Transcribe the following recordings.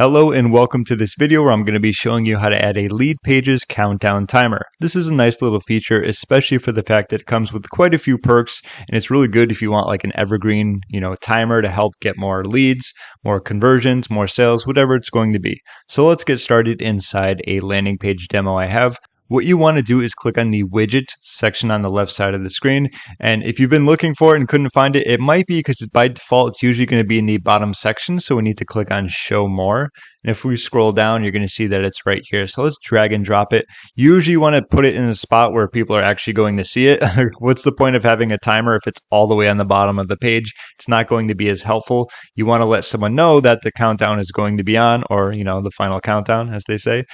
Hello and welcome to this video where I'm going to be showing you how to add a Leadpages countdown timer. This is a nice little feature, especially for the fact that it comes with quite a few perks, and it's really good if you want like an evergreen, timer to help get more leads, more conversions, more sales, whatever it's going to be. So let's get started inside a landing page demo I have. What you want to do is click on the widget section on the left side of the screen. And if you've been looking for it and couldn't find it, it might be because by default, it's usually going to be in the bottom section. So we need to click on show more. And if we scroll down, you're going to see that it's right here. So let's drag and drop it. You usually want to put it in a spot where people are actually going to see it. What's the point of having a timer if it's all the way on the bottom of the page? It's not going to be as helpful. You want to let someone know that the countdown is going to be on, or, the final countdown, as they say.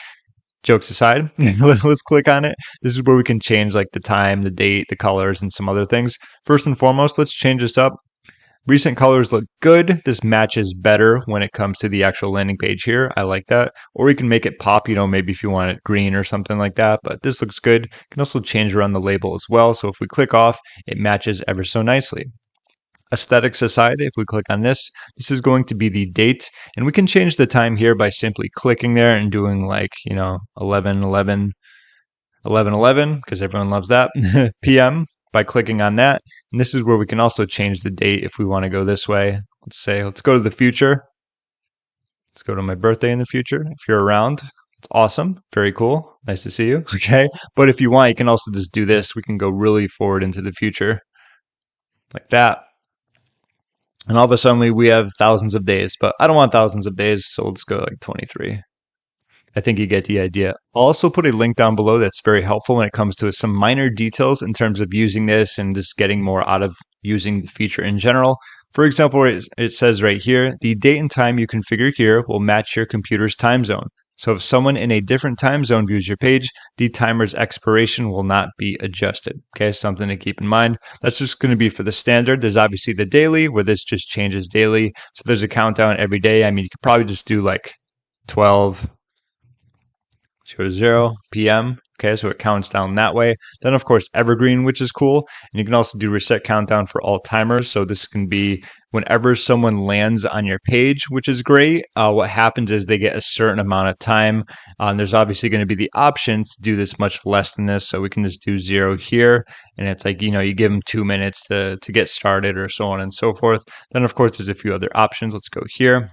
Jokes aside, let's click on it. This is where we can change like the time, the date, the colors, and some other things. First and foremost, let's change this up. Recent colors look good. This matches better when it comes to the actual landing page here. I like that. Or you can make it pop, maybe if you want it green or something like that, but this looks good. You can also change around the label as well. So if we click off, it matches ever so nicely. Aesthetics aside, if we click on this is going to be the date, and we can change the time here by simply clicking there and doing like 11:11 because everyone loves that p.m. by clicking on that. And this is where we can also change the date if we want to go this way. Let's go to the future. Let's go to my birthday in the future. If you're around, it's awesome. Very cool. Nice to see you. Okay. But if you want, you can also just do this. We can go really forward into the future like that. And all of a sudden we have thousands of days, but I don't want thousands of days, so let's go like 23. I think you get the idea. I'll also put a link down below that's very helpful when it comes to some minor details in terms of using this and just getting more out of using the feature in general. For example, it says right here, the date and time you configure here will match your computer's time zone. So if someone in a different time zone views your page, the timer's expiration will not be adjusted. Okay, something to keep in mind. That's just going to be for the standard. There's obviously the daily where this just changes daily. So there's a countdown every day. I mean, you could probably just do like 12:00 p.m. Okay, so it counts down that way. Then, of course, evergreen, which is cool. And you can also do reset countdown for all timers. So this can be whenever someone lands on your page, which is great. What happens is they get a certain amount of time. There's obviously going to be the option to do this much less than this. So we can just do 0 here. And it's like, you give them 2 minutes to get started or so on and so forth. Then, of course, there's a few other options. Let's go here.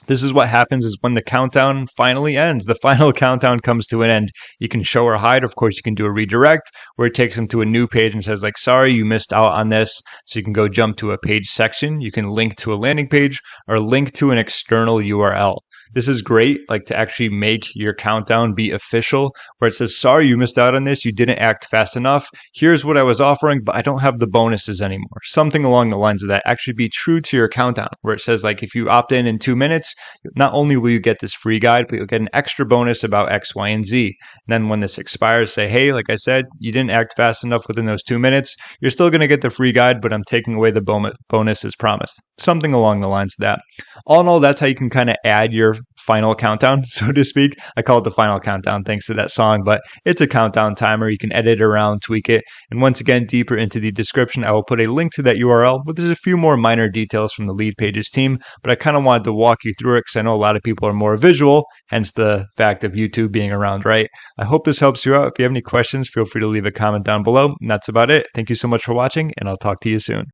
This is what happens is when the countdown finally ends, the final countdown comes to an end. You can show or hide. Of course, you can do a redirect where it takes them to a new page and says like, sorry, you missed out on this. So you can go jump to a page section. You can link to a landing page or link to an external URL. This is great, like to actually make your countdown be official, where it says, sorry, you missed out on this. You didn't act fast enough. Here's what I was offering, but I don't have the bonuses anymore. Something along the lines of that. Actually be true to your countdown, where it says like, if you opt in 2 minutes, not only will you get this free guide, but you'll get an extra bonus about X, Y, and Z. And then when this expires, say, hey, like I said, you didn't act fast enough within those 2 minutes. You're still going to get the free guide, but I'm taking away the bonus as promised. Something along the lines of that. All in all, that's how you can kind of add your final countdown, so to speak. I call it the final countdown thanks to that song, but it's a countdown timer. You can edit it around, tweak it. And once again, deeper into the description, I will put a link to that URL, but there's a few more minor details from the Leadpages team, but I kind of wanted to walk you through it because I know a lot of people are more visual, hence the fact of YouTube being around, right? I hope this helps you out. If you have any questions, feel free to leave a comment down below. And that's about it. Thank you so much for watching, and I'll talk to you soon.